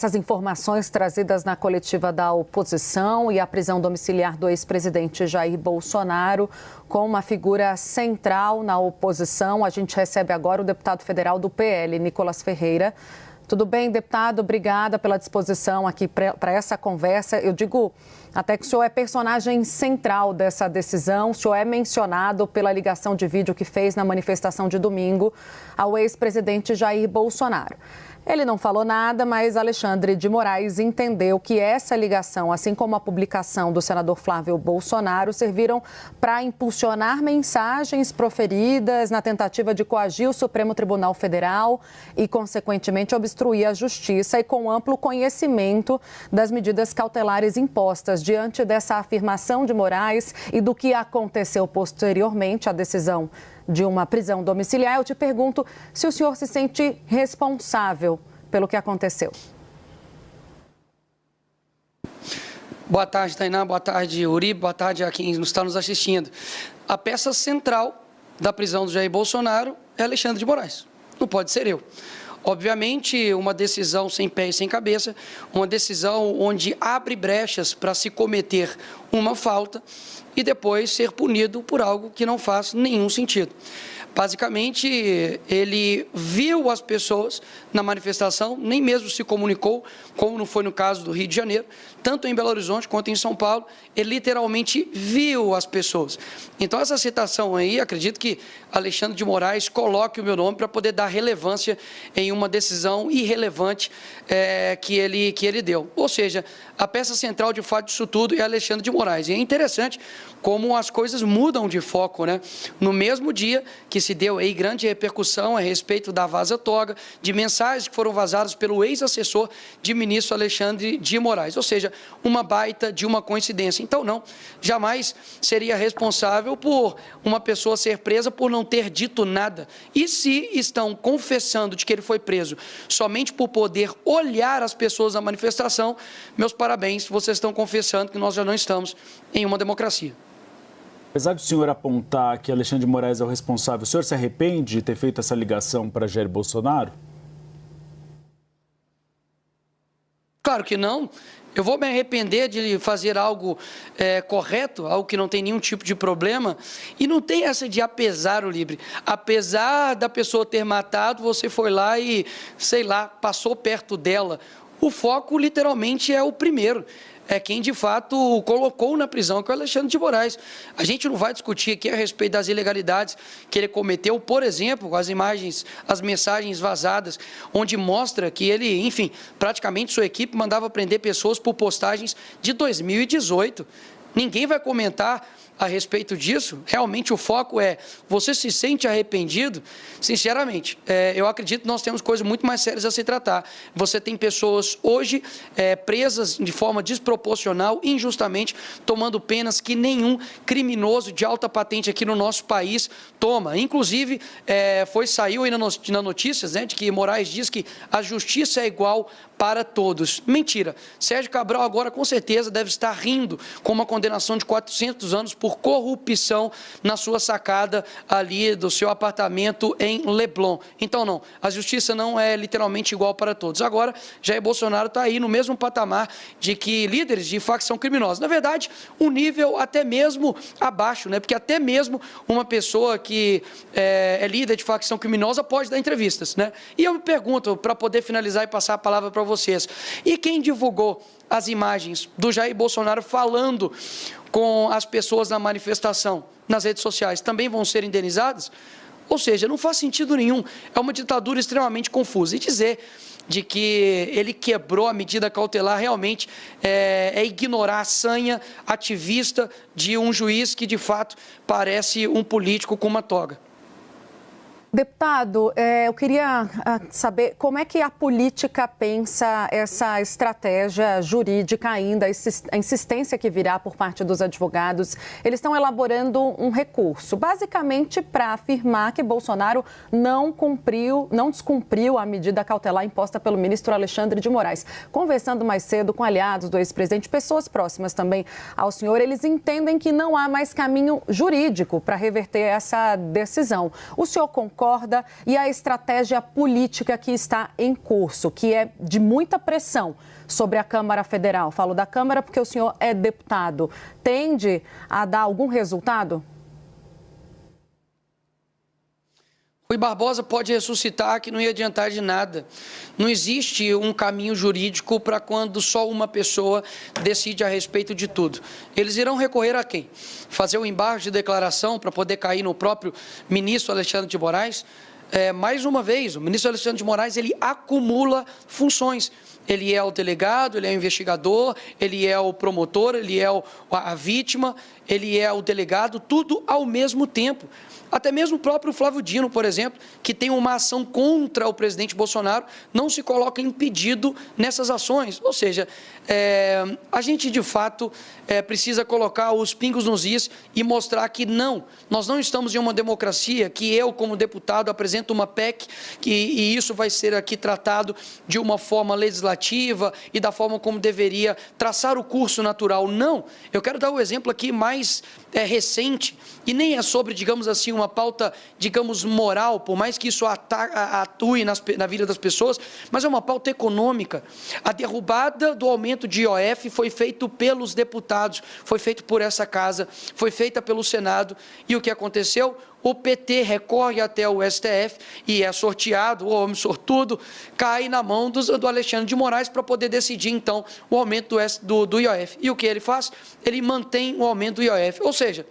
essas informações trazidas na coletiva da oposição e a prisão domiciliar do ex-presidente Jair Bolsonaro com uma figura central na oposição. A gente recebe agora o deputado federal do PL, Nicolas Ferreira. Tudo bem, deputado? Obrigada pela disposição aqui para essa conversa. Eu digo até que o senhor é personagem central dessa decisão. O senhor é mencionado pela ligação de vídeo que fez na manifestação de domingo ao ex-presidente Jair Bolsonaro. Ele não falou nada, mas Alexandre de Moraes entendeu que essa ligação, assim como a publicação do senador Flávio Bolsonaro, serviram para impulsionar mensagens proferidas na tentativa de coagir o Supremo Tribunal Federal e, consequentemente, obstruir a justiça e com amplo conhecimento das medidas cautelares impostas. Diante dessa afirmação de Moraes e do que aconteceu posteriormente à decisão de uma prisão domiciliar, eu te pergunto se o senhor se sente responsável pelo que aconteceu. Boa tarde, Tainá. Boa tarde, Uribe. Boa tarde a quem está nos assistindo. A peça central da prisão do Jair Bolsonaro é Alexandre de Moraes. Não pode ser eu. Obviamente, uma decisão sem pé e sem cabeça, uma decisão onde abre brechas para se cometer uma falta e depois ser punido por algo que não faz nenhum sentido. Basicamente, ele viu as pessoas na manifestação, nem mesmo se comunicou, como não foi no caso do Rio de Janeiro, tanto em Belo Horizonte quanto em São Paulo, ele literalmente viu as pessoas. Então, essa citação aí, acredito que Alexandre de Moraes coloque o meu nome para poder dar relevância em uma decisão irrelevante que ele deu. Ou seja, a peça central, de fato, disso tudo é Alexandre de Moraes. E é interessante como as coisas mudam de foco, né? No mesmo dia que se deu aí grande repercussão a respeito da vaza-toga, de mensagens que foram vazadas pelo ex-assessor de ministro Alexandre de Moraes. Ou seja, uma baita de uma coincidência. Então, não, jamais seria responsável por uma pessoa ser presa por não ter dito nada. E se estão confessando de que ele foi preso somente por poder olhar as pessoas na manifestação, meus parabéns, vocês estão confessando que nós já não estamos em uma democracia. Apesar do senhor apontar que Alexandre de Moraes é o responsável, o senhor se arrepende de ter feito essa ligação para Jair Bolsonaro? Claro que não. Eu vou me arrepender de fazer algo correto, algo que não tem nenhum tipo de problema. E não tem essa de apesar, Uribe. Apesar da pessoa ter matado, você foi lá e, sei lá, passou perto dela. O foco, literalmente, é o primeiro. É quem, de fato, o colocou na prisão, que é o Alexandre de Moraes. A gente não vai discutir aqui a respeito das ilegalidades que ele cometeu, por exemplo, as imagens, as mensagens vazadas, onde mostra que ele, enfim, praticamente sua equipe mandava prender pessoas por postagens de 2018. Ninguém vai comentar a respeito disso. Realmente o foco é, você se sente arrependido? Sinceramente, eu acredito que nós temos coisas muito mais sérias a se tratar. Você tem pessoas hoje presas de forma desproporcional, injustamente, tomando penas que nenhum criminoso de alta patente aqui no nosso país toma. Inclusive, saiu aí na notícias, né, de que Moraes diz que a justiça é igual para todos. Mentira. Sérgio Cabral agora, com certeza, deve estar rindo com uma condenação de 400 anos por corrupção na sua sacada ali do seu apartamento em Leblon. Então, não, a justiça não é literalmente igual para todos. Agora, Jair Bolsonaro está aí no mesmo patamar de que líderes de facção criminosa. Na verdade, um nível até mesmo abaixo, né? Porque até mesmo uma pessoa que é líder de facção criminosa pode dar entrevistas, né? E eu me pergunto, para poder finalizar e passar a palavra para vocês, e quem divulgou as imagens do Jair Bolsonaro falando com as pessoas na manifestação nas redes sociais também vão ser indenizadas? Ou seja, não faz sentido nenhum. É uma ditadura extremamente confusa. E dizer de que ele quebrou a medida cautelar realmente é ignorar a sanha ativista de um juiz que, de fato, parece um político com uma toga. Deputado, eu queria saber como é que a política pensa essa estratégia jurídica ainda, a insistência que virá por parte dos advogados. Eles estão elaborando um recurso, basicamente para afirmar que Bolsonaro não descumpriu a medida cautelar imposta pelo ministro Alexandre de Moraes. Conversando mais cedo com aliados do ex-presidente, pessoas próximas também ao senhor, eles entendem que não há mais caminho jurídico para reverter essa decisão. O senhor concorda concorda e a estratégia política que está em curso, que é de muita pressão sobre a Câmara Federal? Falo da Câmara porque o senhor é deputado. Tende a dar algum resultado? Rui Barbosa pode ressuscitar que não ia adiantar de nada. Não existe um caminho jurídico para quando só uma pessoa decide a respeito de tudo. Eles irão recorrer a quem? Fazer o embargo de declaração para poder cair no próprio ministro Alexandre de Moraes? Mais uma vez, o ministro Alexandre de Moraes, ele acumula funções. Ele é o delegado, ele é o investigador, ele é o promotor, ele é a vítima, ele é o delegado, tudo ao mesmo tempo. Até mesmo o próprio Flávio Dino, por exemplo, que tem uma ação contra o presidente Bolsonaro, não se coloca impedido nessas ações. Ou seja, a gente, de fato, precisa colocar os pingos nos is e mostrar que não, nós não estamos em uma democracia que eu, como deputado, apresento uma PEC e isso vai ser aqui tratado de uma forma legislativa e da forma como deveria traçar o curso natural. Não, eu quero dar o exemplo aqui mais recente, e nem é sobre, digamos assim, uma pauta, digamos, moral, por mais que isso atue na vida das pessoas, mas é uma pauta econômica. A derrubada do aumento de IOF foi feito pelos deputados, foi feito por essa casa, foi feita pelo Senado, e o que aconteceu? O PT recorre até o STF e é sorteado, o homem sortudo, cai na mão do Alexandre de Moraes para poder decidir, então, o aumento do IOF. E o que ele faz? Ele mantém o aumento do IOF. Ou seja,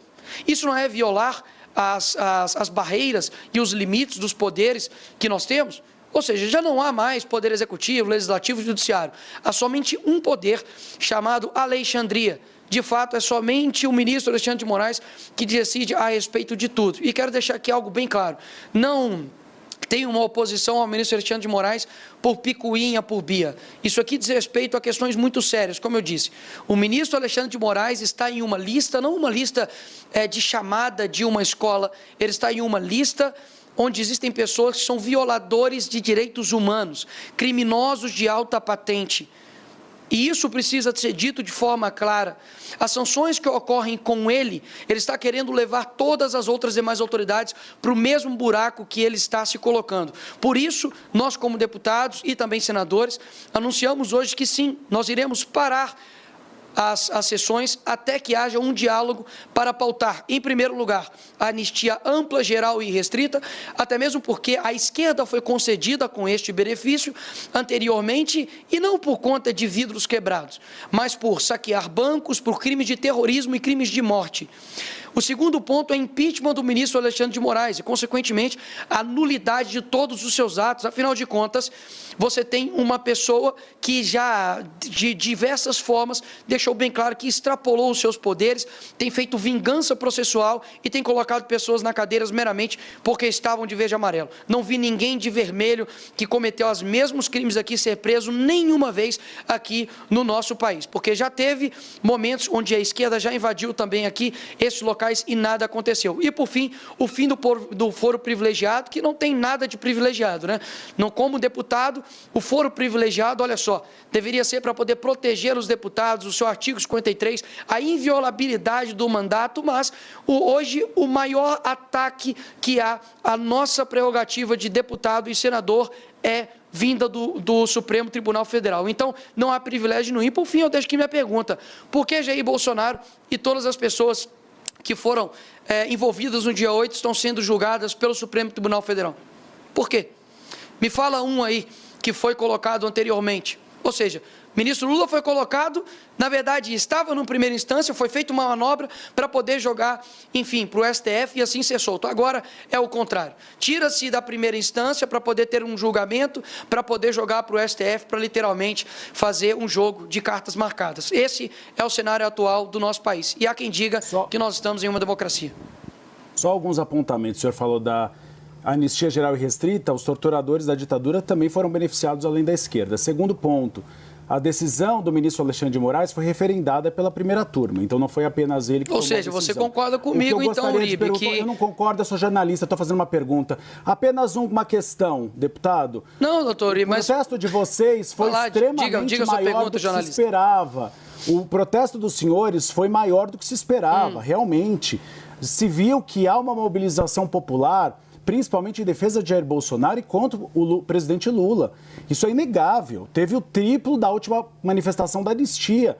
isso não é violar as barreiras e os limites dos poderes que nós temos? Ou seja, já não há mais poder executivo, legislativo e judiciário. Há somente um poder chamado Alexandria. De fato, é somente o ministro Alexandre de Moraes que decide a respeito de tudo. E quero deixar aqui algo bem claro. Não tem uma oposição ao ministro Alexandre de Moraes por picuinha, por bia. Isso aqui diz respeito a questões muito sérias, como eu disse. O ministro Alexandre de Moraes está em uma lista, não uma lista de chamada de uma escola, ele está em uma lista onde existem pessoas que são violadores de direitos humanos, criminosos de alta patente. E isso precisa ser dito de forma clara. As sanções que ocorrem com ele está querendo levar todas as outras demais autoridades para o mesmo buraco que ele está se colocando. Por isso, nós como deputados e também senadores, anunciamos hoje que sim, nós iremos parar as sessões até que haja um diálogo para pautar, em primeiro lugar, a anistia ampla, geral e restrita, até mesmo porque a esquerda foi concedida com este benefício anteriormente e não por conta de vidros quebrados, mas por saquear bancos, por crimes de terrorismo e crimes de morte. O segundo ponto é impeachment do ministro Alexandre de Moraes e, consequentemente, a nulidade de todos os seus atos. Afinal de contas, você tem uma pessoa que já, de diversas formas, deixou bem claro que extrapolou os seus poderes, tem feito vingança processual e tem colocado pessoas na cadeira meramente porque estavam de verde e amarelo. Não vi ninguém de vermelho que cometeu os mesmos crimes aqui ser preso nenhuma vez aqui no nosso país, porque já teve momentos onde a esquerda já invadiu também aqui esses locais e nada aconteceu. E, por fim, o fim do foro privilegiado, que não tem nada de privilegiado, né? Não, como deputado, o foro privilegiado, olha só, deveria ser para poder proteger os deputados, o seu artigo 53, a inviolabilidade do mandato, mas hoje o maior ataque que há à nossa prerrogativa de deputado e senador é vinda do Supremo Tribunal Federal. Então, não há privilégio nenhum. E, por fim, eu deixo aqui minha pergunta. Por que Jair Bolsonaro e todas as pessoas que foram envolvidas no dia 8 estão sendo julgadas pelo Supremo Tribunal Federal? Por quê? Me fala um aí que foi colocado anteriormente. Ou seja, o ministro Lula foi colocado, na verdade, estava numa primeira instância, foi feita uma manobra para poder jogar, enfim, para o STF e assim ser solto. Agora é o contrário. Tira-se da primeira instância para poder ter um julgamento, para poder jogar para o STF, para literalmente fazer um jogo de cartas marcadas. Esse é o cenário atual do nosso país. E há quem diga que nós estamos em uma democracia. Só alguns apontamentos. O senhor falou da anistia geral e restrita, os torturadores da ditadura também foram beneficiados além da esquerda. Segundo ponto, a decisão do ministro Alexandre de Moraes foi referendada pela primeira turma, então não foi apenas ele que tomou a decisão. Ou seja, você concorda comigo, então, Uribe, que... Eu não concordo, eu sou jornalista, estou fazendo uma pergunta. Apenas uma questão, deputado. Não, doutor Uribe, mas... O protesto de vocês foi extremamente maior do que se esperava. O protesto dos senhores foi maior do que se esperava, realmente. Se viu que há uma mobilização popular principalmente em defesa de Jair Bolsonaro e contra o presidente Lula. Isso é inegável. Teve o triplo da última manifestação da anistia.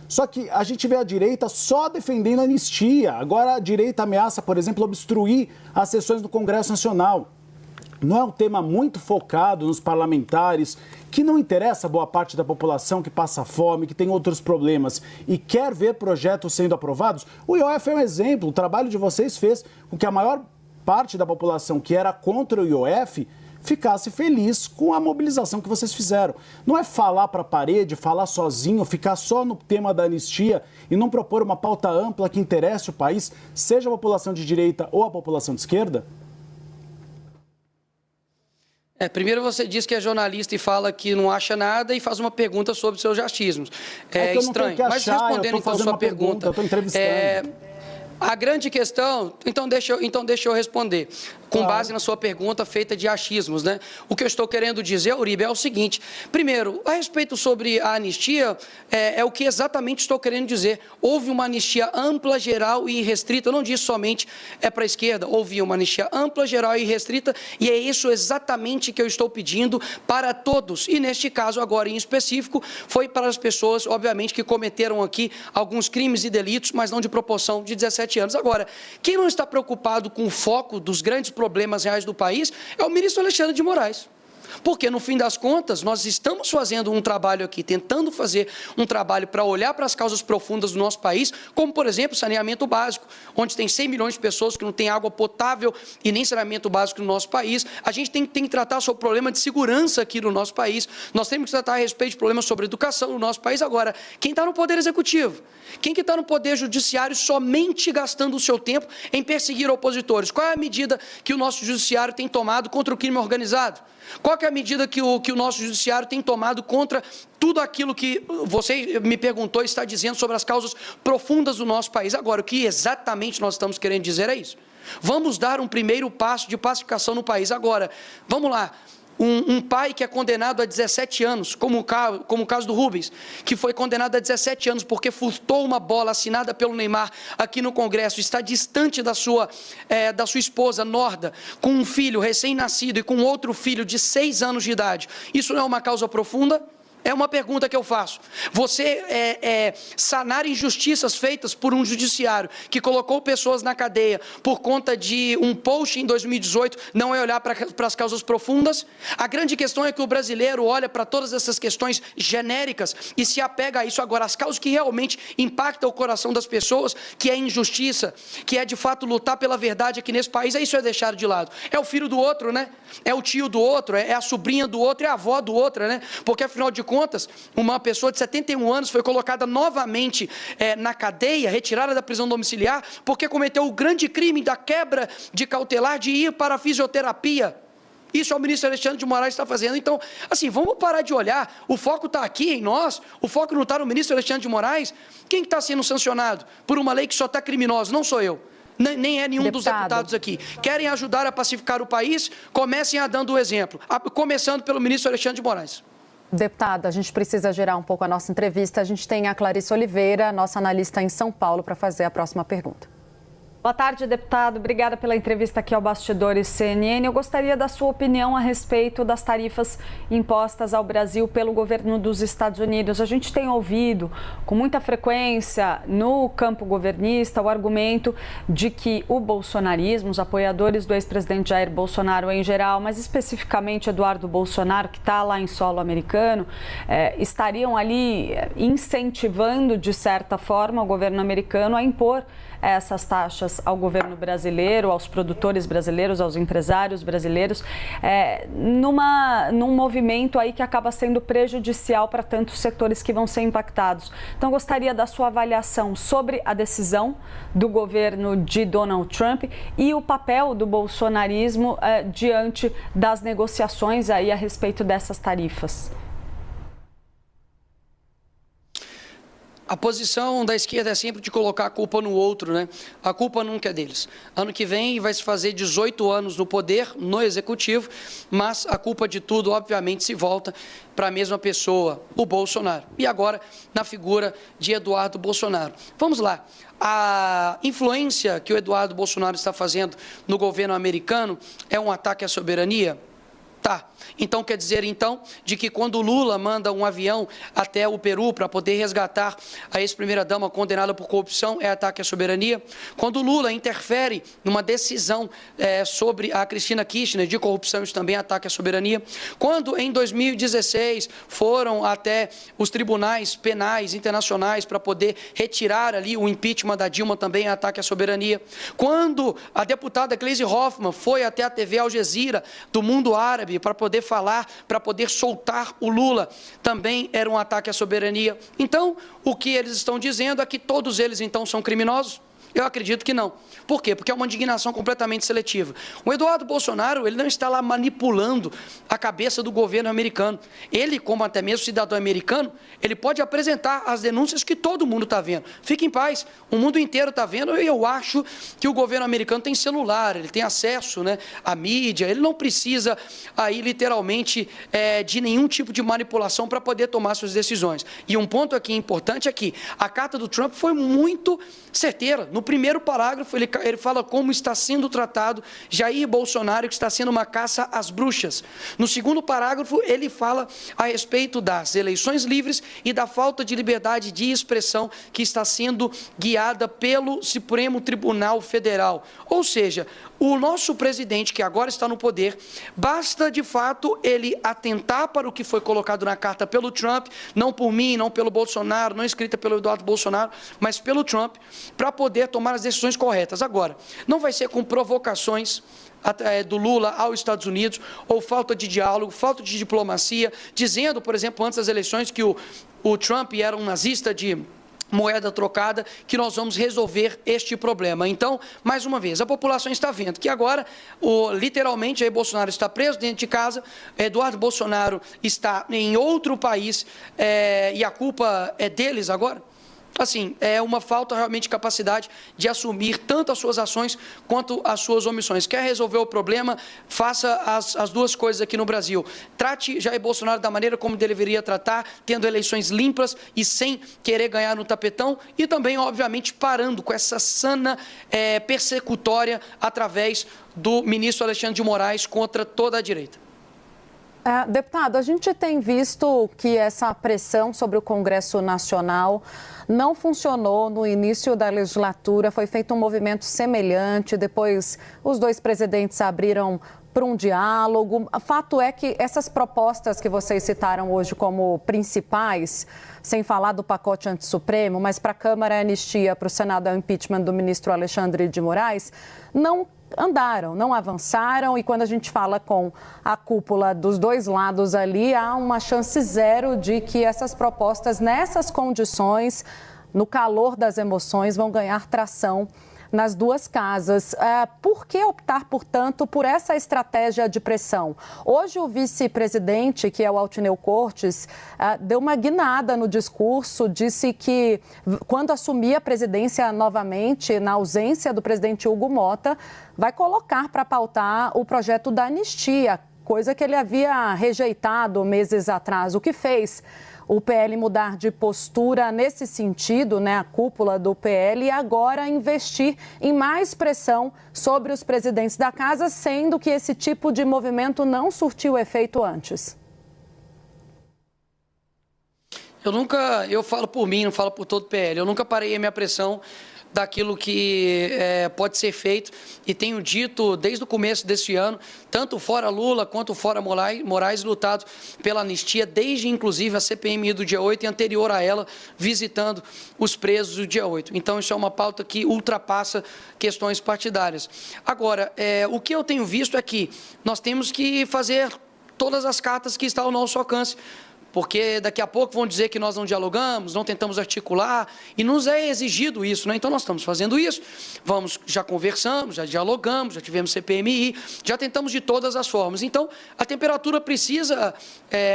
Só que a gente vê a direita só defendendo a anistia. Agora a direita ameaça, por exemplo, obstruir as sessões do Congresso Nacional. Não é um tema muito focado nos parlamentares, que não interessa a boa parte da população que passa fome, que tem outros problemas e quer ver projetos sendo aprovados? O IOF é um exemplo. O trabalho de vocês fez com que a maior parte da população que era contra o IOF ficasse feliz com a mobilização que vocês fizeram. Não é falar para a parede, falar sozinho, ficar só no tema da anistia e não propor uma pauta ampla que interesse o país, seja a população de direita ou a população de esquerda? Primeiro você diz que é jornalista e fala que não acha nada e faz uma pergunta sobre seus achismos. É estranho. Mas respondendo então sua pergunta, eu estou entrevistando. A grande questão, então deixa eu responder, com base na sua pergunta feita de achismos, né? O que eu estou querendo dizer, Uribe, é o seguinte: primeiro, a respeito sobre a anistia, é o que exatamente estou querendo dizer. Houve uma anistia ampla, geral e restrita, eu não disse somente para a esquerda, houve uma anistia ampla, geral e restrita, e é isso exatamente que eu estou pedindo para todos, e neste caso agora em específico, foi para as pessoas, obviamente, que cometeram aqui alguns crimes e delitos, mas não de proporção de 17 anos. Agora, quem não está preocupado com o foco dos grandes problemas reais do país é o ministro Alexandre de Moraes. Porque, no fim das contas, nós estamos fazendo um trabalho aqui, tentando fazer um trabalho para olhar para as causas profundas do nosso país, como, por exemplo, saneamento básico, onde tem 100 milhões de pessoas que não têm água potável e nem saneamento básico no nosso país. A gente tem que tratar sobre o problema de segurança aqui no nosso país. Nós temos que tratar a respeito de problemas sobre educação no nosso país. Agora, quem está no Poder Executivo? Quem que está no Poder Judiciário somente gastando o seu tempo em perseguir opositores? Qual é a medida que o nosso Judiciário tem tomado contra o crime organizado? Qual que é a medida que o nosso Judiciário tem tomado contra tudo aquilo que você me perguntou e está dizendo sobre as causas profundas do nosso país? Agora, o que exatamente nós estamos querendo dizer é isso. Vamos dar um primeiro passo de pacificação no país. Agora, vamos lá. Um pai que é condenado a 17 anos, como o caso do Rubens, que foi condenado a 17 anos porque furtou uma bola assinada pelo Neymar aqui no Congresso, está distante da sua esposa, Norda, com um filho recém-nascido e com outro filho de 6 anos de idade. Isso não é uma causa profunda? É uma pergunta que eu faço. Você sanar injustiças feitas por um judiciário que colocou pessoas na cadeia por conta de um post em 2018 não é olhar para as causas profundas? A grande questão é que o brasileiro olha para todas essas questões genéricas e se apega a isso. Agora, as causas que realmente impactam o coração das pessoas, que é injustiça, que é de fato lutar pela verdade aqui nesse país, isso é deixado de lado. É o filho do outro, né? É o tio do outro, é a sobrinha do outro, é a avó do outro, né? Porque, afinal de contas, uma pessoa de 71 anos foi colocada novamente na cadeia, retirada da prisão domiciliar, porque cometeu o grande crime da quebra de cautelar de ir para a fisioterapia. Isso é o ministro Alexandre de Moraes está fazendo. Então, assim, vamos parar de olhar. O foco está aqui em nós, o foco não está no ministro Alexandre de Moraes. Quem está sendo sancionado por uma lei que só está criminosa? Não sou eu. Nem é nenhum dos deputados aqui. Querem ajudar a pacificar o país? Comecem a dando o exemplo, começando pelo ministro Alexandre de Moraes. Deputada, a gente precisa gerar um pouco a nossa entrevista. A gente tem a Clarice Oliveira, nossa analista em São Paulo, para fazer a próxima pergunta. Boa tarde, deputado. Obrigada pela entrevista aqui ao Bastidores CNN. Eu gostaria da sua opinião a respeito das tarifas impostas ao Brasil pelo governo dos Estados Unidos. A gente tem ouvido com muita frequência no campo governista o argumento de que o bolsonarismo, os apoiadores do ex-presidente Jair Bolsonaro em geral, mas especificamente Eduardo Bolsonaro, que está lá em solo americano, estariam ali incentivando, de certa forma, o governo americano a impor essas taxas ao governo brasileiro, aos produtores brasileiros, aos empresários brasileiros, num movimento aí que acaba sendo prejudicial para tantos setores que vão ser impactados. Então, gostaria da sua avaliação sobre a decisão do governo de Donald Trump e o papel do bolsonarismo diante das negociações aí a respeito dessas tarifas. A posição da esquerda é sempre de colocar a culpa no outro, né? A culpa nunca é deles. Ano que vem vai se fazer 18 anos no poder, no executivo, mas a culpa de tudo, obviamente, se volta para a mesma pessoa, o Bolsonaro. E agora, na figura de Eduardo Bolsonaro. Vamos lá. A influência que o Eduardo Bolsonaro está fazendo no governo americano é um ataque à soberania? Tá. Então, quer dizer, então, de que quando o Lula manda um avião até o Peru para poder resgatar a ex-primeira-dama condenada por corrupção, é ataque à soberania? Quando o Lula interfere numa decisão sobre a Cristina Kirchner de corrupção, isso também é ataque à soberania? Quando, em 2016, foram até os tribunais penais internacionais para poder retirar ali o impeachment da Dilma, também é ataque à soberania? Quando a deputada Gleisi Hoffmann foi até a TV Al Jazeera do mundo árabe para poder falar, para poder soltar o Lula, também era um ataque à soberania. Então, o que eles estão dizendo é que todos eles, então, são criminosos? Eu acredito que não. Por quê? Porque é uma indignação completamente seletiva. O Eduardo Bolsonaro, ele não está lá manipulando a cabeça do governo americano. Ele, como até mesmo cidadão americano, ele pode apresentar as denúncias que todo mundo está vendo. Fique em paz, o mundo inteiro está vendo, e eu acho que o governo americano tem celular, ele tem acesso, né, à mídia, ele não precisa aí literalmente de nenhum tipo de manipulação para poder tomar suas decisões. E um ponto aqui importante é que a carta do Trump foi muito certeira. No primeiro parágrafo, ele fala como está sendo tratado Jair Bolsonaro, que está sendo uma caça às bruxas. No segundo parágrafo, ele fala a respeito das eleições livres e da falta de liberdade de expressão que está sendo guiada pelo Supremo Tribunal Federal. Ou seja, o nosso presidente, que agora está no poder, basta, de fato, ele atentar para o que foi colocado na carta pelo Trump, não por mim, não pelo Bolsonaro, não escrita pelo Eduardo Bolsonaro, mas pelo Trump, para poder tomar as decisões corretas. Agora, não vai ser com provocações do Lula aos Estados Unidos, ou falta de diálogo, falta de diplomacia, dizendo, por exemplo, antes das eleições, que o Trump era um nazista de moeda trocada, que nós vamos resolver este problema. Então, mais uma vez, a população está vendo que agora, literalmente, Jair Bolsonaro está preso dentro de casa, Eduardo Bolsonaro está em outro país, e a culpa é deles agora? Assim, é uma falta realmente de capacidade de assumir tanto as suas ações quanto as suas omissões. Quer resolver o problema? Faça as duas coisas aqui no Brasil. Trate Jair Bolsonaro da maneira como deveria tratar, tendo eleições limpas e sem querer ganhar no tapetão, e também, obviamente, parando com essa sana persecutória através do ministro Alexandre de Moraes contra toda a direita. Deputado, a gente tem visto que essa pressão sobre o Congresso Nacional não funcionou no início da legislatura, foi feito um movimento semelhante, depois os dois presidentes abriram para um diálogo. O fato é que essas propostas que vocês citaram hoje como principais, sem falar do pacote antissupremo, mas para a Câmara é anistia, para o Senado é o impeachment do ministro Alexandre de Moraes, não andaram, não avançaram, e quando a gente fala com a cúpula dos dois lados ali, há uma chance zero de que essas propostas, nessas condições, no calor das emoções, vão ganhar tração nas duas casas. Por que optar, portanto, por essa estratégia de pressão? Hoje o vice-presidente, que é o Altineu Cortes, deu uma guinada no discurso, disse que quando assumir a presidência novamente, na ausência do presidente Hugo Mota, vai colocar para pautar o projeto da anistia, coisa que ele havia rejeitado meses atrás. O que fez o PL mudar de postura nesse sentido, né, a cúpula do PL, e agora investir em mais pressão sobre os presidentes da casa, sendo que esse tipo de movimento não surtiu efeito antes? Eu falo por mim, não falo por todo o PL, eu nunca parei a minha pressão daquilo que pode ser feito, e tenho dito desde o começo desse ano, tanto fora Lula quanto fora Moraes, lutado pela anistia, desde inclusive a CPMI do dia 8 e anterior a ela, visitando os presos do dia 8. Então isso é uma pauta que ultrapassa questões partidárias. Agora, o que eu tenho visto é que nós temos que fazer todas as cartas que estão ao nosso alcance porque daqui a pouco vão dizer que nós não dialogamos, não tentamos articular, e nos é exigido isso, né? Então nós estamos fazendo isso, já conversamos, já dialogamos, já tivemos CPMI, já tentamos de todas as formas. Então a temperatura precisa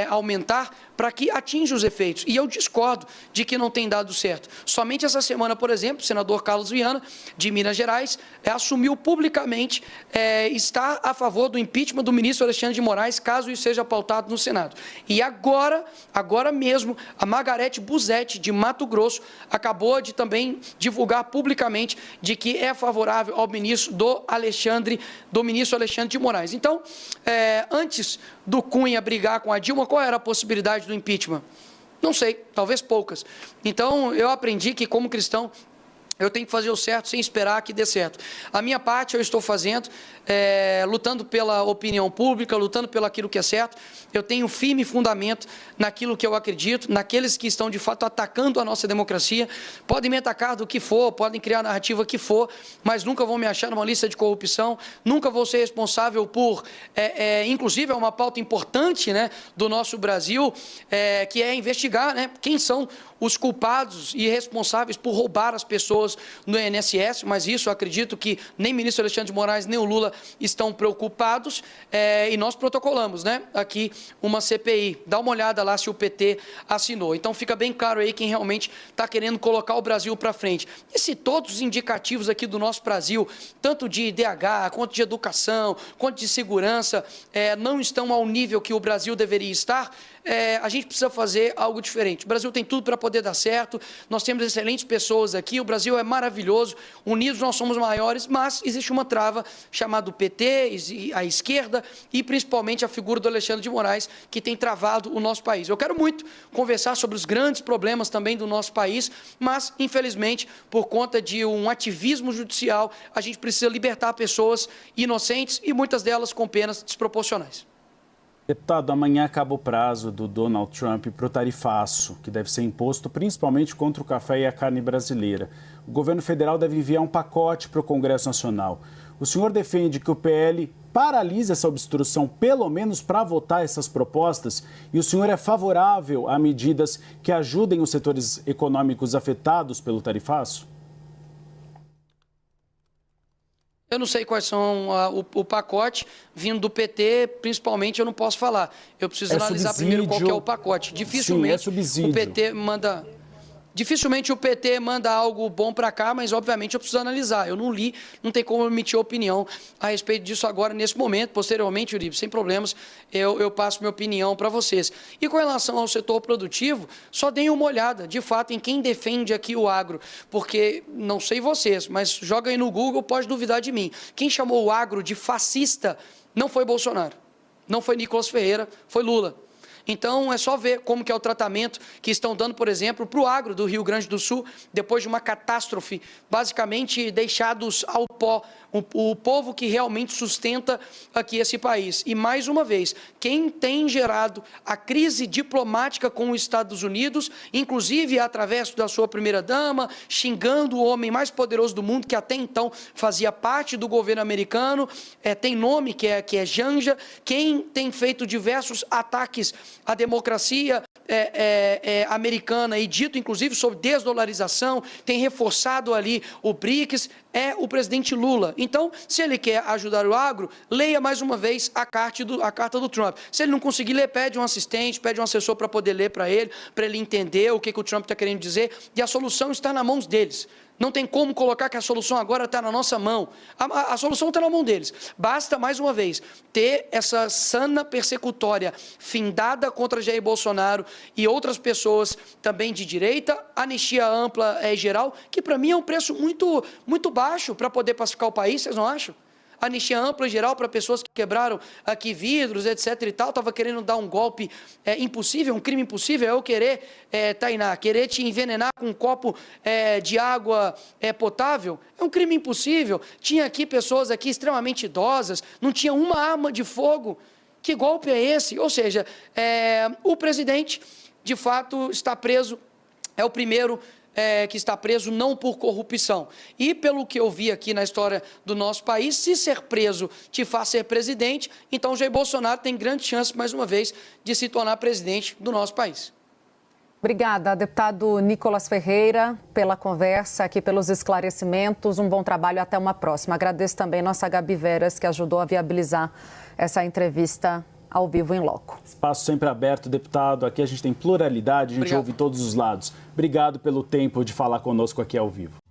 aumentar para que atinja os efeitos. E eu discordo de que não tem dado certo. Somente essa semana, por exemplo, o senador Carlos Viana, de Minas Gerais, assumiu publicamente estar a favor do impeachment do ministro Alexandre de Moraes, caso isso seja pautado no Senado. E agora mesmo, a Margarete Busetti, de Mato Grosso, acabou de também divulgar publicamente de que é favorável ao ministro ministro Alexandre de Moraes. Então, antes do Cunha brigar com a Dilma, qual era a possibilidade do impeachment? Não sei, talvez poucas. Então, eu aprendi que, como cristão, eu tenho que fazer o certo sem esperar que dê certo. A minha parte eu estou fazendo, lutando pela opinião pública, lutando pelo aquilo que é certo. Eu tenho firme fundamento naquilo que eu acredito, naqueles que estão, de fato, atacando a nossa democracia. Podem me atacar do que for, podem criar a narrativa que for, mas nunca vão me achar numa lista de corrupção, nunca vou ser responsável por, inclusive, é uma pauta importante, né, do nosso Brasil, que é investigar, né, quem são os culpados e responsáveis por roubar as pessoas no INSS, mas isso eu acredito que nem o ministro Alexandre de Moraes, nem o Lula estão preocupados, e nós protocolamos, né, aqui uma CPI. Dá uma olhada lá se o PT assinou. Então fica bem claro aí quem realmente está querendo colocar o Brasil para frente. E se todos os indicativos aqui do nosso Brasil, tanto de IDH, quanto de educação, quanto de segurança, não estão ao nível que o Brasil deveria estar, a gente precisa fazer algo diferente. O Brasil tem tudo para poder dar certo, nós temos excelentes pessoas aqui, o Brasil é maravilhoso, unidos nós somos maiores, mas existe uma trava chamada PT, a esquerda e principalmente a figura do Alexandre de Moraes, que tem travado o nosso país. Eu quero muito conversar sobre os grandes problemas também do nosso país, mas, infelizmente, por conta de um ativismo judicial, a gente precisa libertar pessoas inocentes e muitas delas com penas desproporcionais. Deputado, amanhã acaba o prazo do Donald Trump para o tarifaço, que deve ser imposto principalmente contra o café e a carne brasileira. O governo federal deve enviar um pacote para o Congresso Nacional. O senhor defende que o PL paralise essa obstrução, pelo menos para votar essas propostas? E o senhor é favorável a medidas que ajudem os setores econômicos afetados pelo tarifaço? Eu não sei quais são o pacote vindo do PT, principalmente eu não posso falar. Eu preciso analisar primeiro qual que é o pacote. Dificilmente o PT manda... Dificilmente o PT manda algo bom para cá, mas obviamente eu preciso analisar. Eu não li, não tem como emitir opinião a respeito disso agora, nesse momento. Posteriormente, Uribe, sem problemas, eu passo minha opinião para vocês. E com relação ao setor produtivo, só deem uma olhada, de fato, em quem defende aqui o agro. Porque, não sei vocês, mas joga aí no Google, pode duvidar de mim. Quem chamou o agro de fascista não foi Bolsonaro, não foi Nicolas Ferreira, foi Lula. Então, é só ver como que é o tratamento que estão dando, por exemplo, para o agro do Rio Grande do Sul, depois de uma catástrofe, basicamente deixados ao pó, o povo que realmente sustenta aqui esse país. E, mais uma vez, quem tem gerado a crise diplomática com os Estados Unidos, inclusive através da sua primeira-dama, xingando o homem mais poderoso do mundo, que até então fazia parte do governo americano, tem nome que é Janja, quem tem feito diversos ataques à democracia americana e dito, inclusive, sobre desdolarização, tem reforçado ali o BRICS, é o presidente Lula. Então, se ele quer ajudar o agro, leia mais uma vez a carta do Trump. Se ele não conseguir ler, pede um assistente, pede um assessor para poder ler para ele entender o que o Trump está querendo dizer, e a solução está nas mãos deles. Não tem como colocar que a solução agora está na nossa mão. A solução está na mão deles. Basta, mais uma vez, ter essa sana persecutória findada contra Jair Bolsonaro e outras pessoas também de direita, anistia ampla e geral, que para mim é um preço muito, muito baixo para poder pacificar o país, vocês não acham? Anistia ampla e geral para pessoas que quebraram aqui vidros, etc. e tal, estava querendo dar um golpe impossível, um crime impossível, eu querer, Tainá, querer te envenenar com um copo de água potável, é um crime impossível. Tinha aqui pessoas aqui extremamente idosas, não tinha uma arma de fogo. Que golpe é esse? Ou seja, o presidente, de fato, está preso, é o primeiro que está preso não por corrupção. E pelo que eu vi aqui na história do nosso país, se ser preso te faz ser presidente, então Jair Bolsonaro tem grande chance, mais uma vez, de se tornar presidente do nosso país. Obrigada, deputado Nicolas Ferreira, pela conversa aqui, pelos esclarecimentos. Um bom trabalho, até uma próxima. Agradeço também a nossa Gabi Veras, que ajudou a viabilizar essa entrevista ao vivo em loco. Espaço sempre aberto, deputado. Aqui a gente tem pluralidade, a gente ouve todos os lados. Obrigado pelo tempo de falar conosco aqui ao vivo.